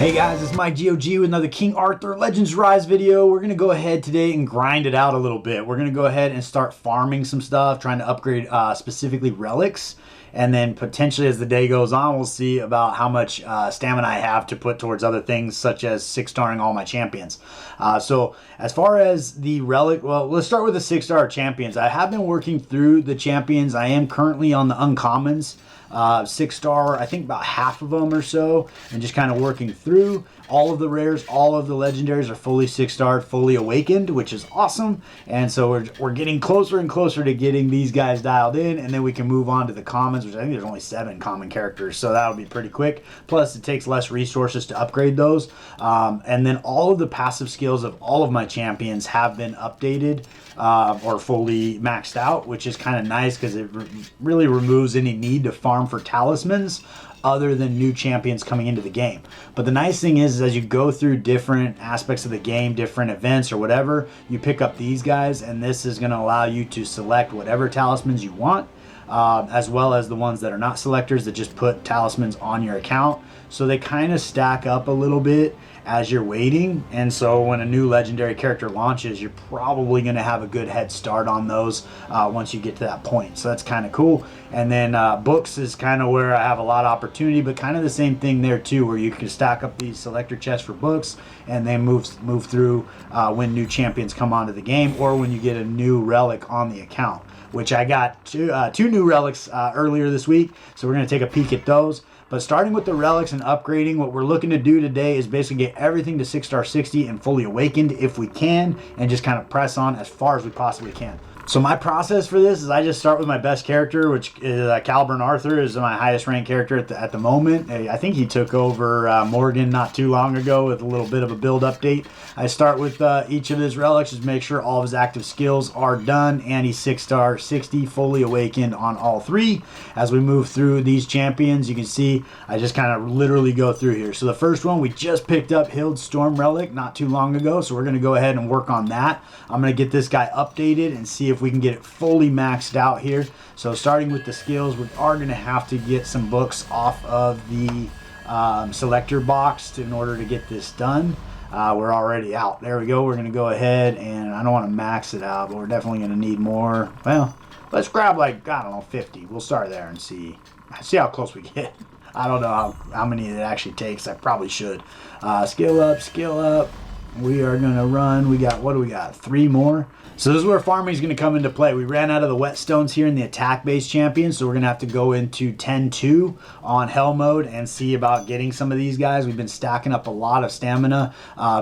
Hey guys, it's MikeGoG with another King Arthur Legends Rise video. We're going to go ahead today and grind it out a little bit. We're going to go ahead and start farming some stuff, trying to upgrade specifically relics. And then potentially as the day goes on, we'll see about how much stamina I have to put towards other things, such as 6-starring all my champions. So as far as the relic, well, let's start with the 6-star champions. I have been working through the champions. I am currently on the uncommons. 6-star, I think about half of them or so, and just kind of working through all of the rares. All of the legendaries are fully 6-star, fully awakened, which is awesome. And so we're getting closer and closer to getting these guys dialed in, and then we can move on to the commons, which I think there's only 7 common characters, so that'll be pretty quick. Plus it takes less resources to upgrade those. And then all of the passive skills of all of my champions have been updated or fully maxed out, which is kind of nice because it really removes any need to farm for talismans other than new champions coming into the game. But the nice thing is as you go through different aspects of the game, different events or whatever, you pick up these guys, and this is going to allow you to select whatever talismans you want, as well as the ones that are not selectors that just put talismans on your account. So they kind of stack up a little bit as you're waiting, and so when a new legendary character launches, you're probably going to have a good head start on those once you get to that point. So that's kind of cool. And then books is kind of where I have a lot of opportunity, but kind of the same thing there too, where you can stack up these selector chests for books and then move through when new champions come onto the game, or when you get a new relic on the account, which I got two new relics earlier this week, so we're going to take a peek at those. But starting with the relics and upgrading, what we're looking to do today is basically get everything to 6-star 60 and fully awakened if we can, and just kind of press on as far as we possibly can. So my process for this is I just start with my best character, which is Caliburn Arthur is my highest ranked character at the moment. I think he took over Morgan not too long ago with a little bit of a build update. I start with each of his relics, just make sure all of his active skills are done, and he's 6-star 60 fully awakened on all 3. As we move through these champions, you can see I just kind of literally go through here. So the first one, we just picked up Hild's Storm Relic not too long ago, so we're going to go ahead and work on that. I'm going to get this guy updated and see if we can get it fully maxed out here. So starting with the skills, we are going to have to get some books off of the selector box in order to get this done. We're already out. There we go. We're going to go ahead, and I don't want to max it out, but we're definitely going to need more. Well, let's grab like, I don't know, 50. We'll start there and see how close we get. I don't know how many it actually takes. I probably should. Skill up, skill up. We are going to run. We got, what do we got? 3 more. So this is where farming is going to come into play. We ran out of the whetstones here in the attack-based champion, so we're going to have to go into 10-2 on hell mode and see about getting some of these guys. We've been stacking up a lot of stamina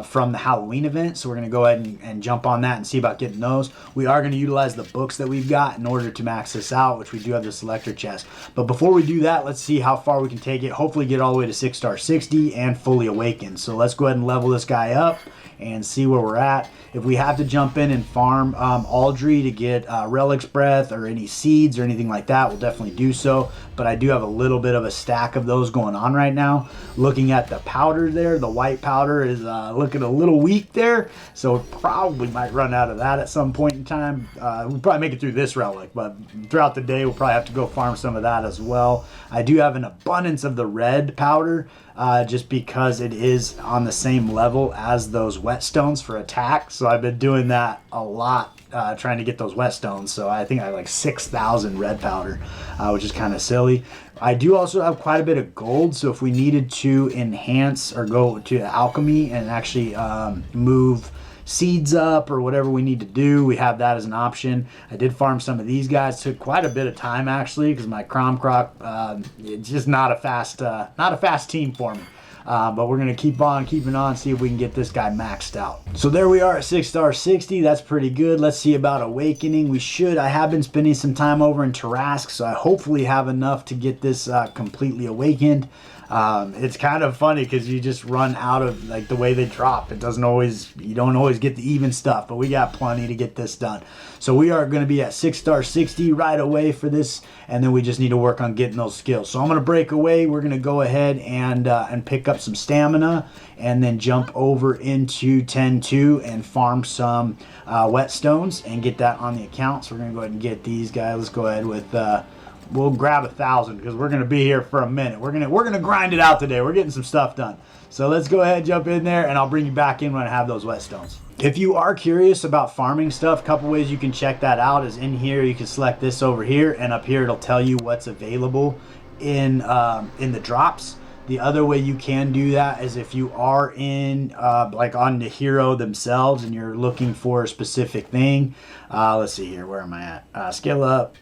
from the Halloween event, so we're going to go ahead and jump on that and see about getting those. We are going to utilize the books that we've got in order to max this out, which we do have the selector chest. But before we do that, let's see how far we can take it. Hopefully get all the way to 6-star 60 and fully awakened. So let's go ahead and level this guy up and see where we're at. If we have to jump in and farm Aldry to get Relic's Breath or any seeds or anything like that, we'll definitely do so. But I do have a little bit of a stack of those going on right now. Looking at the powder there, the white powder is looking a little weak there, so probably might run out of that at some point in time. We'll probably make it through this relic, but throughout the day we'll probably have to go farm some of that as well. I do have an abundance of the red powder, just because it is on the same level as those whetstones for attack. So I've been doing that a lot, trying to get those whetstones. So I think I have like 6,000 red powder, which is kind of silly. I do also have quite a bit of gold, so if we needed to enhance or go to alchemy and actually move seeds up or whatever we need to do, we have that as an option. I did farm some of these guys. Took quite a bit of time actually, because my Cromcroc, it's just not a fast team for me. But we're going to keep on keeping on, see if we can get this guy maxed out. So there we are at 6-star 60. That's pretty good. Let's see about awakening. I have been spending some time over in Tarask, so I hopefully have enough to get this completely awakened. It's kind of funny because you just run out of like the way they drop. You don't always get the even stuff, but we got plenty to get this done. So we are going to be at 6-star 60 right away for this, and then we just need to work on getting those skills. So I'm going to break away. We're going to go ahead and pick up some stamina, and then jump over into 10-2 and farm some whetstones and get that on the account. So we're going to go ahead and get these guys. Let's go ahead with we'll grab 1,000 because we're gonna be here for a minute. We're gonna grind it out today. We're getting some stuff done. So let's go ahead, jump in there, and I'll bring you back in when I have those whetstones. If you are curious about farming stuff, a couple ways you can check that out is in here. You can select this over here, and up here it'll tell you what's available in the drops. The other way you can do that is if you are in like on the hero themselves and you're looking for a specific thing. Let's see here, where am I at? Skill up,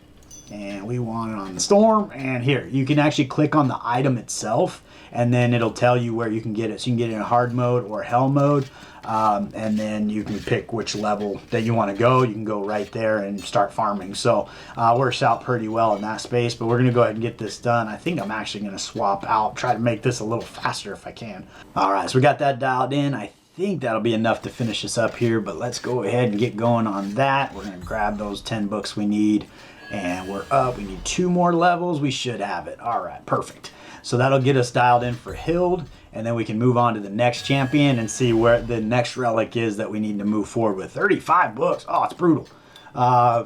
and we want it on the storm. And here you can actually click on the item itself, and then it'll tell you where you can get it. So you can get it in hard mode or hell mode. And then you can pick which level that you want to go. You can go right there and start farming. So works out pretty well in that space, but we're going to go ahead and get this done. I think I'm actually going to swap out, try to make this a little faster if I can. All right, so we got that dialed in. I think that'll be enough to finish this up here, but let's go ahead and get going on that. We're going to grab those 10 books we need, and we're up. We need 2 more levels. We should have it. All right, perfect. So that'll get us dialed in for Hild, and then we can move on to the next champion and see where the next relic is that we need to move forward with. 35 books. Oh, it's brutal.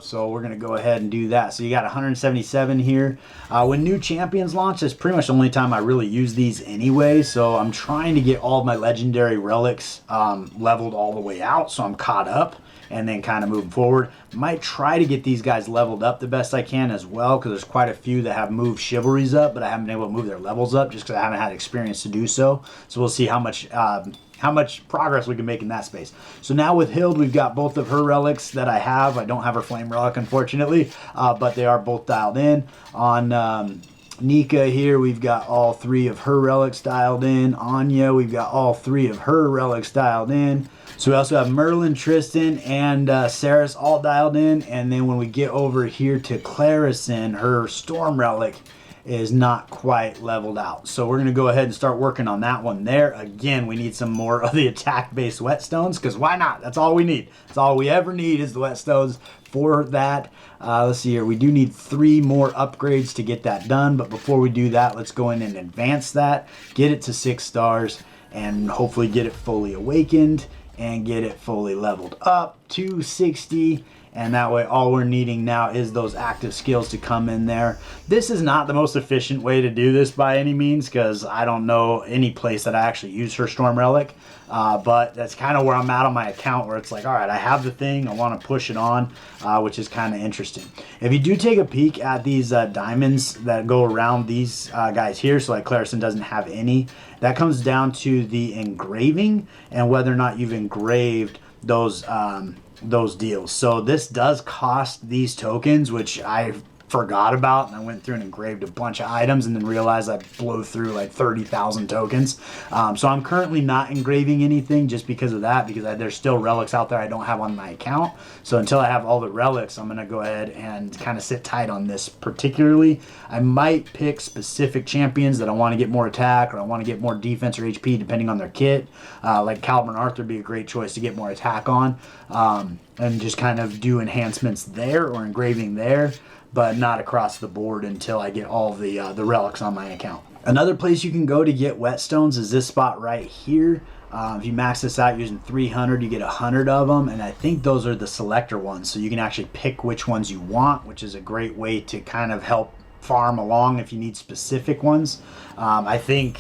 So we're going to go ahead and do that. So you got 177 here. When new champions launch, that's pretty much the only time I really use these anyway. So I'm trying to get all of my legendary relics leveled all the way out, so I'm caught up. And then kind of moving forward, might try to get these guys leveled up the best I can as well, because there's quite a few that have moved chivalries up, but I haven't been able to move their levels up just because I haven't had experience to do so. So we'll see how much progress we can make in that space. So now with Hild, we've got both of her relics that I have. I don't have her flame relic, unfortunately, but they are both dialed in. On Nika here, we've got all 3 of her relics dialed in. Anya, we've got all 3 of her relics dialed in. So we also have Merlin, Tristan, and Saris all dialed in. And then when we get over here to Clarison, her Storm Relic is not quite leveled out. So we're going to go ahead and start working on that one there. Again, we need some more of the attack-based whetstones, because why not? That's all we need. That's all we ever need is the whetstones for that. Let's see here. We do need 3 more upgrades to get that done. But before we do that, let's go in and advance that, get it to 6 stars, and hopefully get it fully awakened and get it fully leveled up to 60. And that way all we're needing now is those active skills to come in there. This is not the most efficient way to do this by any means, because I don't know any place that I actually use her Storm Relic. But that's kind of where I'm at on my account, where it's like, all right, I have the thing, I want to push it on, which is kind of interesting. If you do take a peek at these diamonds that go around these guys here, so like Clarison doesn't have any, that comes down to the engraving and whether or not you've engraved those deals. So this does cost these tokens, which I forgot about, and I went through and engraved a bunch of items and then realized I blew through like 30,000 tokens. So I'm currently not engraving anything just because of that, because there's still relics out there I don't have on my account. So until I have all the relics, I'm going to go ahead and kind of sit tight on this particularly. I might pick specific champions that I want to get more attack, or I want to get more defense or HP depending on their kit. Like Caliban Arthur would be a great choice to get more attack on, and just kind of do enhancements there or engraving there, but not across the board until I get all the relics on my account. Another place you can go to get whetstones is this spot right here. If you max this out using 300, you get 100 of them, and I think those are the selector ones, so you can actually pick which ones you want, which is a great way to kind of help farm along if you need specific ones. I think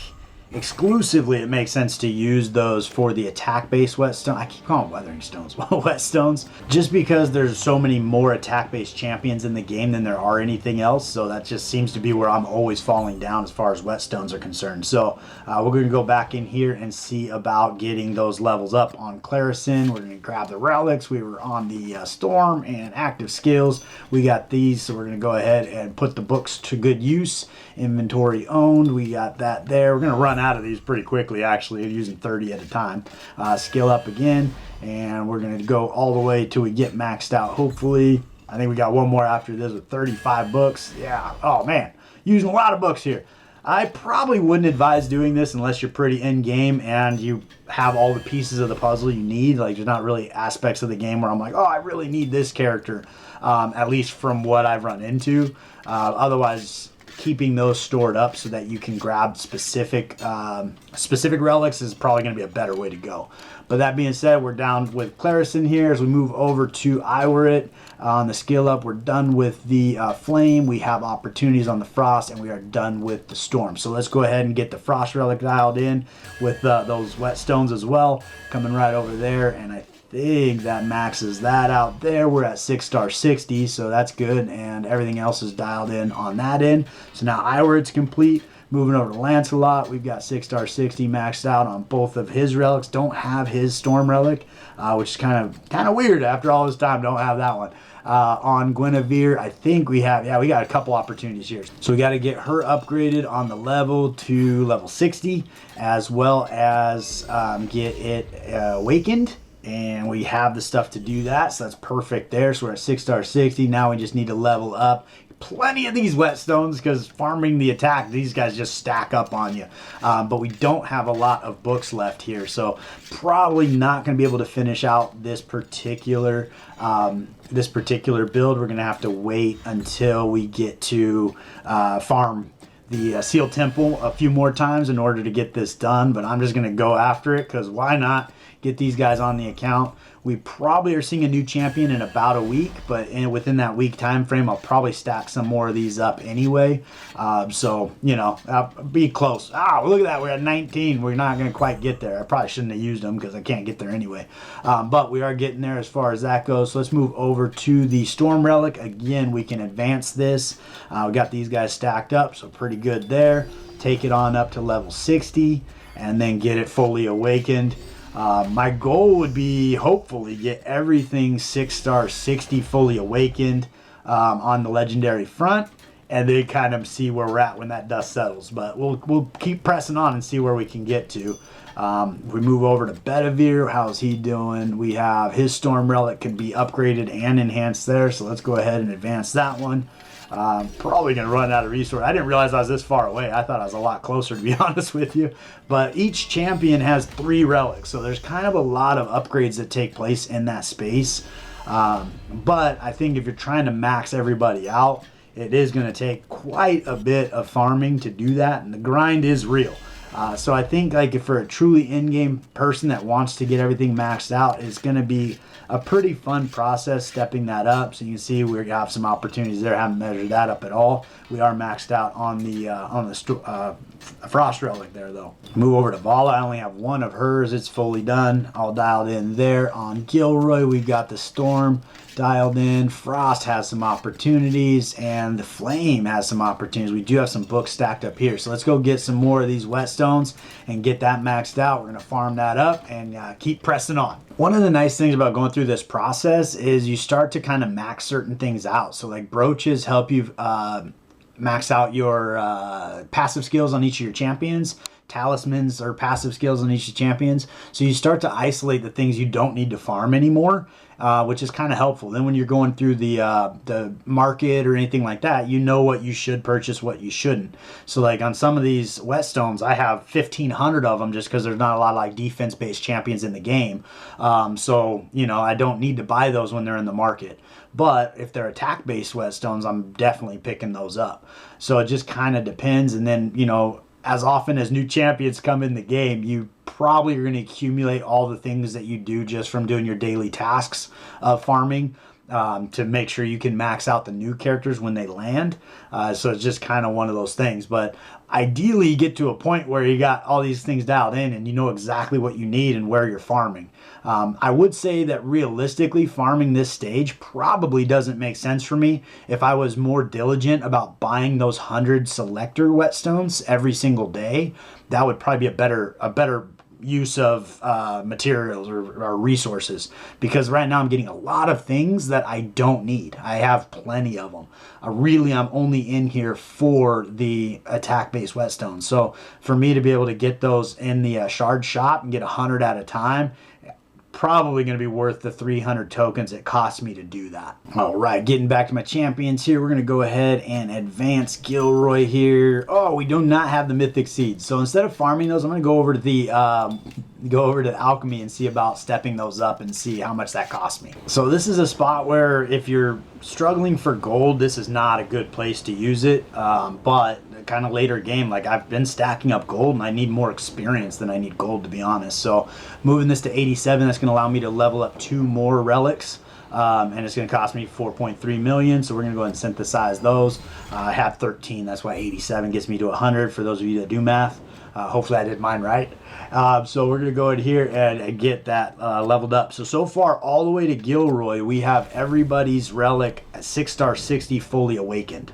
exclusively it makes sense to use those for the attack-based whetstone. I keep calling them weathering stones, whetstones, just because there's so many more attack-based champions in the game than there are anything else. So that just seems to be where I'm always falling down as far as whetstones are concerned. So we're going to go back in here and see about getting those levels up on Clarison. We're going to grab the relics. We were on the storm and active skills. We got these, so we're going to go ahead and put the books to good use. Inventory owned. We got that there. We're going to run out of these pretty quickly, actually, using 30 at a time. Skill up again, and we're going to go all the way till we get maxed out, hopefully. I think we got one more after this with 35 books. Yeah, oh man, using a lot of books here. I probably wouldn't advise doing this unless you're pretty in-game and you have all the pieces of the puzzle you need. Like, there's not really aspects of the game where I'm like, oh, I really need this character, at least from what I've run into. Otherwise, keeping those stored up so that you can grab specific relics is probably going to be a better way to go. But that being said, we're down with Clarison here. As we move over to Iwarit on the skill up, we're done with the Flame. We have opportunities on the Frost, and we are done with the Storm. So let's go ahead and get the Frost relic dialed in with those whetstones as well. Coming right over there, and I think that maxes that out there. We're at 6-star 60, so that's good, and everything else is dialed in on that end. So now Iwarit's complete. Moving over to Lancelot, we've got 6-star 60 maxed out on both of his relics. Don't have his Storm relic, which is kind of weird after all this time. Don't have that one. On Guinevere, I think we have, we got a couple opportunities here. So we got to get her upgraded on the level to level 60, as well as get it awakened. And we have the stuff to do that, so that's perfect there. So we're at 6-star 60. Now we just need to level up plenty of these whetstones, because farming the attack, these guys just stack up on you. But we don't have a lot of books left here, so probably not going to be able to finish out this particular build. We're going to have to wait until we get to farm the Seal Temple a few more times in order to get this done. But I'm just going to go after it, because why not get these guys on the account. We probably are seeing a new champion in about a week, but within that week time frame, I'll probably stack some more of these up anyway. So, I'll be close. Look at that. We're at 19. We're not going to quite get there. I probably shouldn't have used them because I can't get there anyway. But we are getting there as far as that goes. So let's move over to the Storm Relic. Again, we can advance this. We got these guys stacked up, so pretty good there. Take it on up to level 60 and then get it fully awakened. My goal would be hopefully get everything 6-star 60 fully awakened on the legendary front, and then kind of see where we're at when that dust settles. But we'll keep pressing on and see where we can get to. We move over to Bedivere. How's he doing? We have his Storm Relic can be upgraded and enhanced there, so let's go ahead and advance that one. Probably going to run out of resource. I didn't realize I was this far away. I thought I was a lot closer, to be honest with you. But each champion has 3 relics, so there's kind of a lot of upgrades that take place in that space. But I think if you're trying to max everybody out, it is going to take quite a bit of farming to do that, and the grind is real. So I think if for a truly in-game person that wants to get everything maxed out, it's going to be a pretty fun process stepping that up. So you can see we have some opportunities there. I haven't measured that up at all. We are maxed out on the Frost Relic there, though. Move over to Vala. I only have one of hers. It's fully done. All dialed in there. On Gilroy, we've got the Storm dialed in. Frost has some opportunities, and the Flame has some opportunities. We do have some books stacked up here, so let's go get some more of these whetstones and get that maxed out. We're going to farm that up and keep pressing on. One of the nice things about going through this process is you start to kind of max certain things out. So like brooches help you max out your passive skills on each of your champions. Talismans are passive skills on each of the champions. So you start to isolate the things you don't need to farm anymore, which is kind of helpful. Then when you're going through the market or anything like that, you know what you should purchase, what you shouldn't. So like on some of these whetstones, I have 1,500 of them just because there's not a lot of defense-based champions in the game. So, I don't need to buy those when they're in the market. But if they're attack-based whetstones, I'm definitely picking those up. So it just kind of depends. And then, as often as new champions come in the game, you probably are going to accumulate all the things that you do just from doing your daily tasks of farming to make sure you can max out the new characters when they land. So it's just kind of one of those things. But ideally, you get to a point where you got all these things dialed in and you know exactly what you need and where you're farming. I would say that realistically, farming this stage probably doesn't make sense for me. If I was more diligent about buying those 100 selector whetstones every single day, that would probably be a better use of materials or resources, because right now I'm getting a lot of things that I don't need. I have plenty of them. I'm only in here for the attack-based whetstones. So for me to be able to get those in the shard shop and get 100 at a time, probably going to be worth the 300 tokens it cost me to do that. All right, getting back to my champions here, we're going to go ahead and advance Gilroy here. Oh, we do not have the mythic seeds, so instead of farming those, I'm going to go over to the alchemy and see about stepping those up and see how much that cost me. So this is a spot where if you're struggling for gold, this is not a good place to use it, but kind of later game, like I've been stacking up gold and I need more experience than I need gold, to be honest. So moving this to 87, that's going to allow me to level up 2 more relics, and it's going to cost me 4.3 million. So we're going to go ahead and synthesize those. I have 13, that's why 87 gets me to 100 for those of you that do math. Hopefully I did mine right. So we're going to go in here and get that leveled up. So far, all the way to Gilroy, we have everybody's relic at 6-star 60 fully awakened,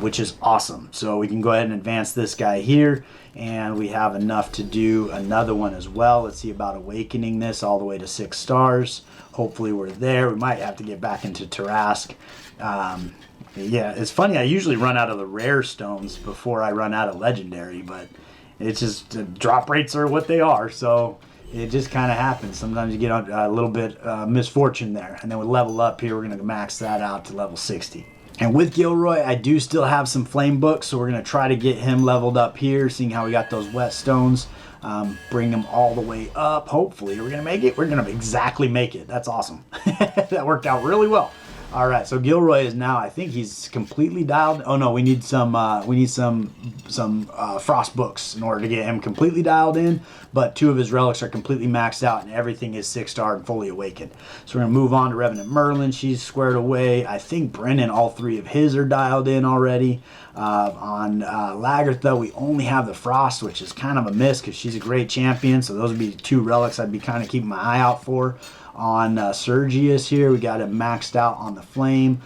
which is awesome. So we can go ahead and advance this guy here, and we have enough to do another one as well. Let's see about awakening this all the way to 6 stars. Hopefully we're there. We might have to get back into Tarask. Yeah, it's funny. I usually run out of the rare stones before I run out of legendary, but it's just drop rates are what they are, so it just kind of happens. Sometimes you get a little bit misfortune there, and then we level up here. We're going to max that out to level 60. And with Gilroy, I do still have some flame books, so we're going to try to get him leveled up here, seeing how we got those whetstones. Bring them all the way up. Hopefully, we're going to make it. We're going to exactly make it. That's awesome. That worked out really well. All right, so Gilroy is now, I think he's completely dialed. Oh no, we need some frost books in order to get him completely dialed in. But 2 of his relics are completely maxed out, and everything is 6-star and fully awakened. So we're gonna move on to Revenant Merlin. She's squared away. I think Brennan, all 3 of his are dialed in already. On Lagertha, we only have the Frost, which is kind of a miss because she's a great champion. So those would be 2 relics I'd be kind of keeping my eye out for. On Sergius here, we got it maxed out on the flame.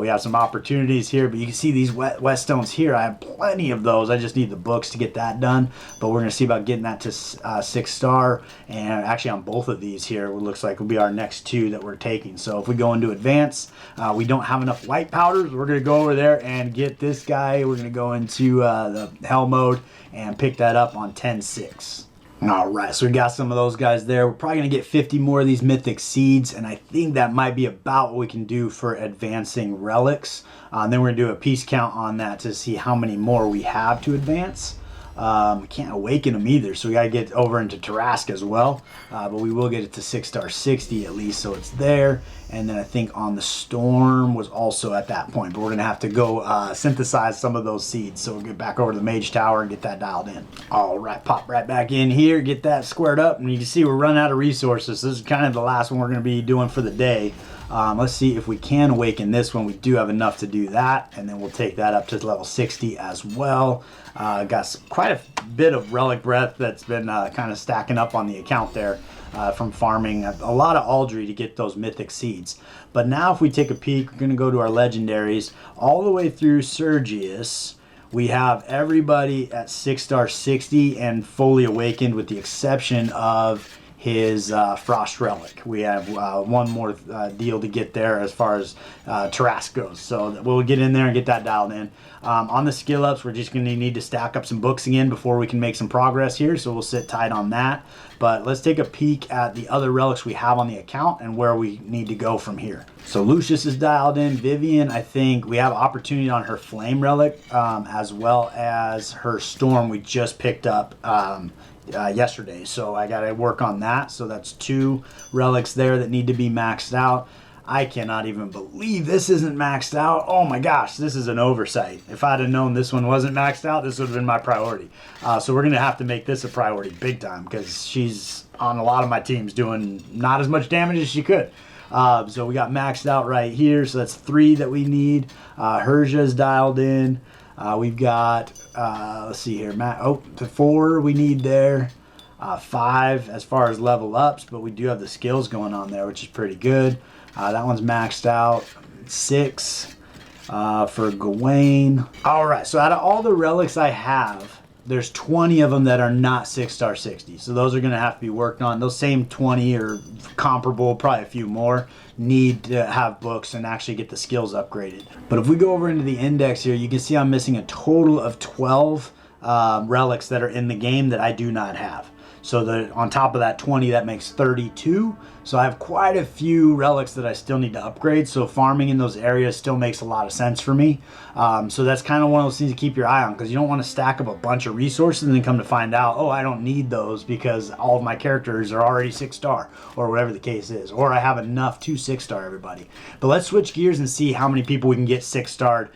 We have some opportunities here, but you can see these whetstones here. I have plenty of those. I just need the books to get that done, but we're going to see about getting that to 6-star. And actually on both of these here, it looks like will be our next 2 that we're taking. So if we go into advance, we don't have enough white powders. We're going to go over there and get this guy. We're going to go into the hell mode and pick that up on 10-6. All right, so we got some of those guys there. We're probably going to get 50 more of these mythic seeds, and I think that might be about what we can do for advancing relics. Then we're going to do a piece count on that to see how many more we have to advance. We can't awaken them either, so we got to get over into Tarask as well. But we will get it to 6-star 60 at least, so it's there. And then I think on the Storm was also at that point, but we're going to have to go synthesize some of those seeds. So we'll get back over to the Mage Tower and get that dialed in. All right, pop right back in here, get that squared up. And you can see we're running out of resources. This is kind of the last one we're going to be doing for the day. Let's see if we can awaken this one. We do have enough to do that, and then we'll take that up to level 60 as well. Got quite a bit of relic breath that's been kind of stacking up on the account there from farming a lot of Aldry to get those mythic seeds. But now if we take a peek, we're going to go to our legendaries all the way through Sergius. We have everybody at 6-star 60 and fully awakened with the exception of his Frost Relic. We have one more deal to get there as far as Tarask goes. So we'll get in there and get that dialed in. On the skill ups, we're just going to need to stack up some books again before we can make some progress here. So we'll sit tight on that. But let's take a peek at the other relics we have on the account and where we need to go from here. So Lucius is dialed in. Vivian, I think we have opportunity on her Flame Relic as well as her Storm we just picked up yesterday, so I gotta work on that. So that's 2 relics there that need to be maxed out. I cannot even believe this isn't maxed out. Oh my gosh, this is an oversight. If I'd have known this one wasn't maxed out, this would have been my priority. So we're gonna have to make this a priority big time because she's on a lot of my teams doing not as much damage as she could. So we got maxed out right here, so that's 3 that we need. Herja's dialed in. We've got, let's see here, the 4 we need there. 5 as far as level ups, but we do have the skills going on there, which is pretty good. That one's maxed out. 6 for Gawain. All right, so out of all the relics I have, there's 20 of them that are not 6-star 60. So those are going to have to be worked on. Those same 20 or comparable, probably a few more, need to have books and actually get the skills upgraded. But if we go over into the index here, you can see I'm missing a total of 12 relics that are in the game that I do not have. So that on top of that 20, that makes 32. So I have quite a few relics that I still need to upgrade. So farming in those areas still makes a lot of sense for me. So that's kind of one of those things to keep your eye on, because you don't want to stack up a bunch of resources and then come to find out, oh, I don't need those because all of my characters are already 6-star, or whatever the case is, or I have enough to 6-star everybody. But let's switch gears and see how many people we can get 6-starred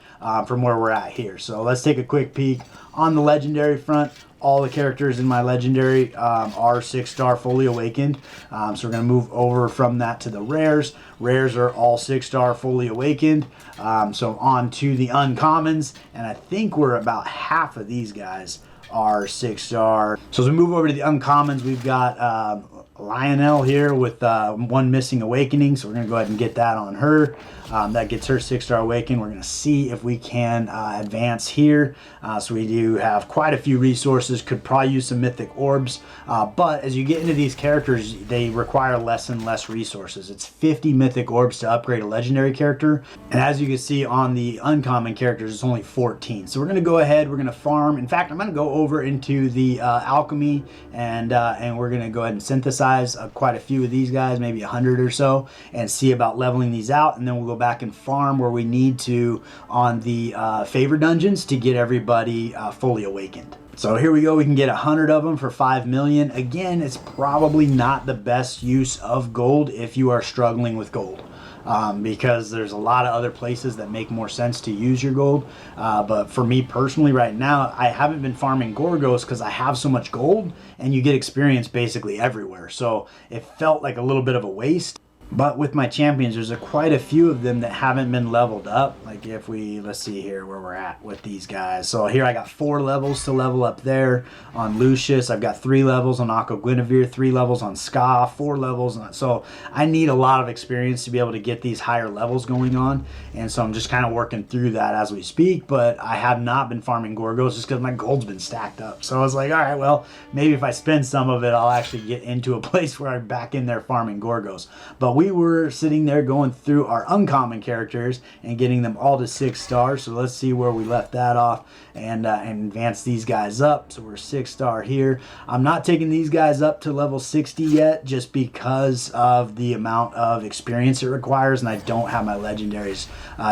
from where we're at here. So let's take a quick peek on the legendary front. All the characters in my legendary are 6-star fully awakened. So we're going to move over from that to the rares. Rares are all 6-star fully awakened. So on to the uncommons. And I think we're about half of these guys are 6-star. So as we move over to the uncommons, we've got Lionel here with one missing awakening. So we're going to go ahead and get that on her. That gets her 6-star awakened. We're going to see if we can advance here. So we do have quite a few resources. Could probably use some mythic orbs. But as you get into these characters, they require less and less resources. It's 50 mythic orbs to upgrade a legendary character. And as you can see on the uncommon characters, it's only 14. So we're going to go ahead. We're going to farm. In fact, I'm going to go over into the alchemy and we're going to go ahead and synthesize quite a few of these guys, maybe 100 or so, and see about leveling these out. And then we'll go back and farm where we need to on the favor dungeons to get everybody fully awakened. So here we go. We can get 100 of them for 5 million. Again, it's probably not the best use of gold if you are struggling with gold. Because there's a lot of other places that make more sense to use your gold. But for me personally right now, I haven't been farming Gorgos because I have so much gold and you get experience basically everywhere. So it felt like a little bit of a waste. But with my champions, there's quite a few of them that haven't been leveled up. Like if we, let's see here where we're at with these guys. So here I got 4 levels to level up there on Lucius. I've got 3 levels on Aqua Guinevere, 3 levels on Ska, 4 levels on, so I need a lot of experience to be able to get these higher levels going on. And so I'm just kind of working through that as we speak. But I have not been farming Gorgos just because my gold's been stacked up. So I was like, all right, well, maybe if I spend some of it, I'll actually get into a place where I'm back in there farming Gorgos. But we were sitting there going through our uncommon characters and getting them all to 6 stars. So let's see where we left that off and advance these guys up. So we're 6-star here. I'm not taking these guys up to level 60 yet just because of the amount of experience it requires, and I don't have my legendaries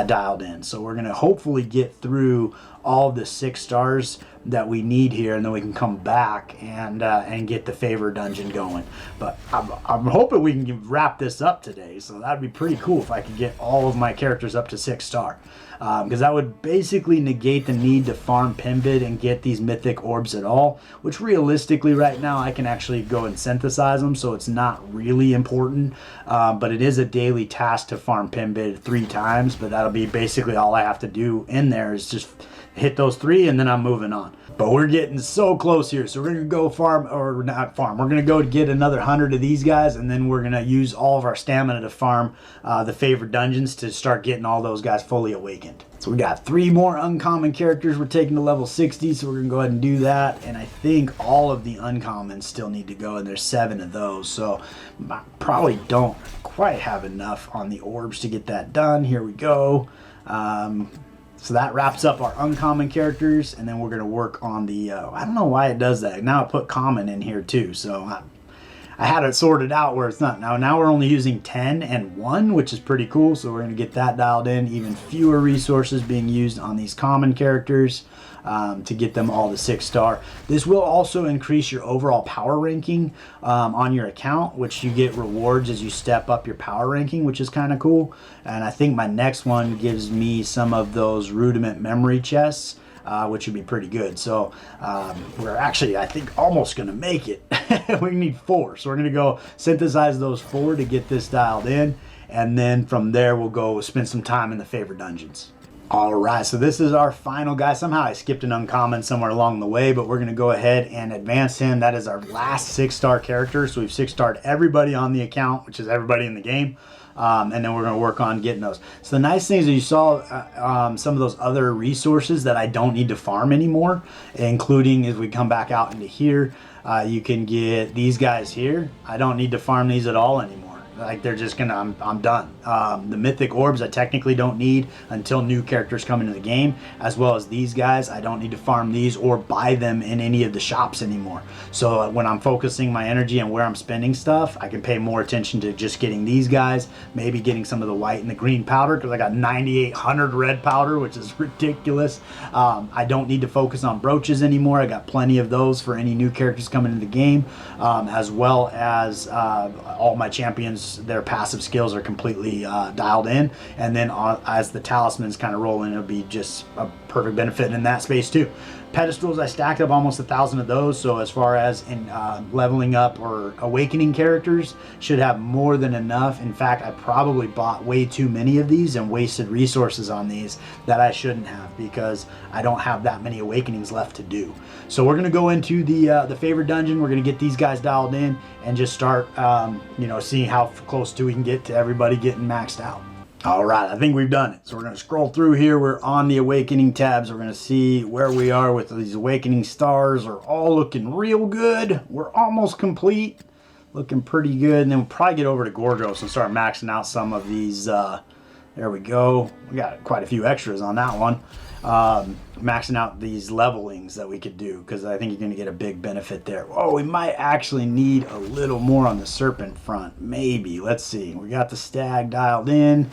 dialed in. So we're going to hopefully get through all the 6 stars that we need here, and then we can come back and get the favor dungeon going. But I'm hoping we can wrap this up today, so that'd be pretty cool if I could get all of my characters up to 6-star, because that would basically negate the need to farm Pimbid and get these mythic orbs at all, which realistically right now I can actually go and synthesize them, so it's not really important. But it is a daily task to farm Pimbid 3 times, but that'll be basically all I have to do in there is just hit those 3 and then I'm moving on. But we're getting so close here, so we're gonna go farm, or not farm, we're gonna go get another 100 of these guys, and then we're gonna use all of our stamina to farm the favorite dungeons to start getting all those guys fully awakened. So we got 3 more uncommon characters we're taking to level 60, so we're gonna go ahead and do that. And I think all of the uncommons still need to go, and there's 7 of those, so I probably don't quite have enough on the orbs to get that done. Here we go. So that wraps up our uncommon characters, and then we're going to work on the, I don't know why it does that. Now I put common in here too, so I had it sorted out where it's not. Now we're only using 10 and 1, which is pretty cool, so we're going to get that dialed in. Even fewer resources being used on these common characters to get them all to 6-star. This will also increase your overall power ranking on your account, which you get rewards as you step up your power ranking, which is kind of cool. And I think my next one gives me some of those rudiment memory chests, which would be pretty good. So we're actually, I think, almost going to make it. We need 4, so we're going to go synthesize those 4 to get this dialed in, and then from there we'll go spend some time in the favorite dungeons. Alright, so this is our final guy. Somehow I skipped an uncommon somewhere along the way, but we're going to go ahead and advance him. That is our last 6-star character, so we've 6-starred everybody on the account, which is everybody in the game. And then we're going to work on getting those. So the nice thing is that you saw some of those other resources that I don't need to farm anymore, including as we come back out into here, you can get these guys here. I don't need to farm these at all anymore. Like they're just gonna, I'm done. The mythic orbs I technically don't need until new characters come into the game, as well as these guys. I don't need to farm these or buy them in any of the shops anymore. So when I'm focusing my energy and where I'm spending stuff, I can pay more attention to just getting these guys, maybe getting some of the white and the green powder, because I got 9,800 red powder, which is ridiculous. I don't need to focus on brooches anymore. I got plenty of those for any new characters coming into the game, as well as all my champions, their passive skills are completely dialed in, and then as the talismans kind of roll in, it'll be just a perfect benefit in that space too. Pedestals, I stacked up almost 1,000 of those, so as far as in leveling up or awakening characters, should have more than enough. In fact, I probably bought way too many of these and wasted resources on these that I shouldn't have, because I don't have that many awakenings left to do. So we're going to go into the favorite dungeon. We're going to get these guys dialed in and just start seeing how close we can get to everybody getting maxed out. All right, I think we've done it. So we're going to scroll through here. We're on the awakening tabs. We're going to see where we are with these awakening stars. Are all looking real good. We're almost complete. Looking pretty good. And then we'll probably get over to Gorgos and start maxing out some of these. There we go. We got quite a few extras on that one. Maxing out these levelings that we could do, because I think you're going to get a big benefit there. Oh, we might actually need a little more on the serpent front. Maybe. Let's see. We got the stag dialed in.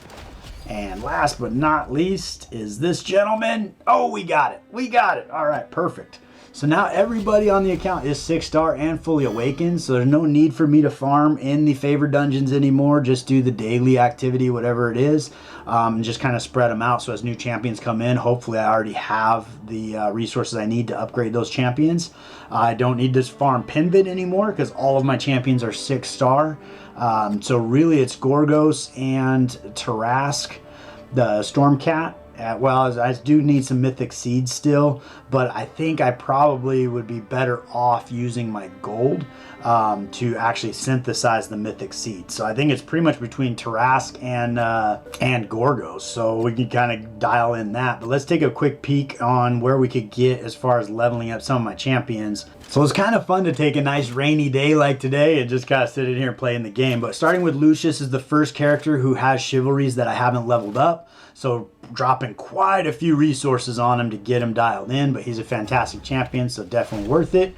And last but not least is this gentleman. Oh, we got it. We got it. All right, perfect. So now everybody on the account is 6-star and fully awakened, so there's no need for me to farm in the favorite dungeons anymore. Just do the daily activity, whatever it is, and just kind of spread them out. So as new champions come in, hopefully I already have the resources I need to upgrade those champions. I don't need to farm Pinvid anymore because all of my champions are 6-star. So really it's Gorgos and Tarask, the Stormcat. Well, I do need some mythic seeds still, but I think I probably would be better off using my gold to actually synthesize the mythic seeds. So I think it's pretty much between Tarask and Gorgos, so we can kind of dial in that. But let's take a quick peek on where we could get as far as leveling up some of my champions. So it's kind of fun to take a nice rainy day like today and just kind of sit in here and play in the game. But starting with Lucius is the first character who has chivalries that I haven't leveled up. So dropping quite a few resources on him to get him dialed in, but he's a fantastic champion, so definitely worth it.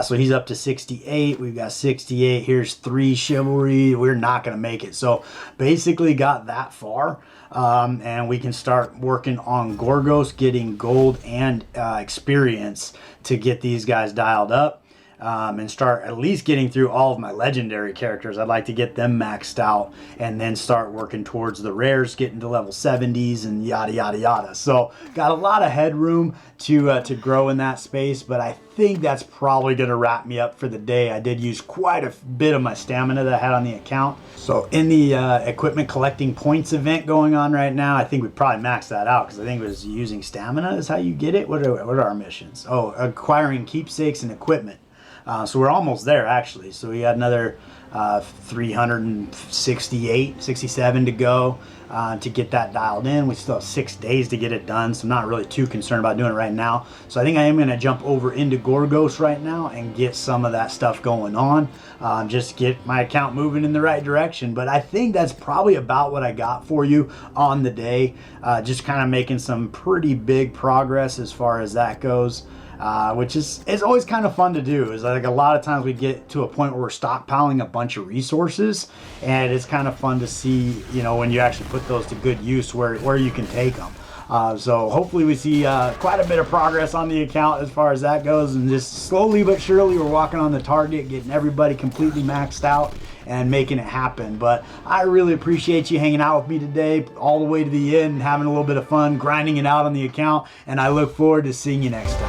So he's up to 68. We've got 68. Here's 3 chivalry. We're not going to make it. So basically got that far. And we can start working on Gorgos, getting gold and experience to get these guys dialed up. And start at least getting through all of my legendary characters. I'd like to get them maxed out and then start working towards the rares, getting to level 70s and yada yada yada. So got a lot of headroom to grow in that space, but I think that's probably going to wrap me up for the day. I did use quite a bit of my stamina that I had on the account. So in the equipment collecting points event going on right now, I think we probably maxed that out, because I think it was using stamina is how you get it. What are our missions? Oh, acquiring keepsakes and equipment. So we're almost there, actually. So we got another 67 to go to get that dialed in. We still have 6 days to get it done, so I'm not really too concerned about doing it right now. So I think I am going to jump over into Gorgos right now and get some of that stuff going on. Just get my account moving in the right direction. But I think that's probably about what I got for you on the day. Just kind of making some pretty big progress as far as that goes. Which is always kind of fun to do. Is like a lot of times we get to a point where we're stockpiling a bunch of resources, and it's kind of fun to see, when you actually put those to good use where you can take them. So hopefully we see quite a bit of progress on the account as far as that goes, and just slowly but surely we're walking on the target, getting everybody completely maxed out and making it happen. But I really appreciate you hanging out with me today all the way to the end and having a little bit of fun grinding it out on the account, and I look forward to seeing you next time.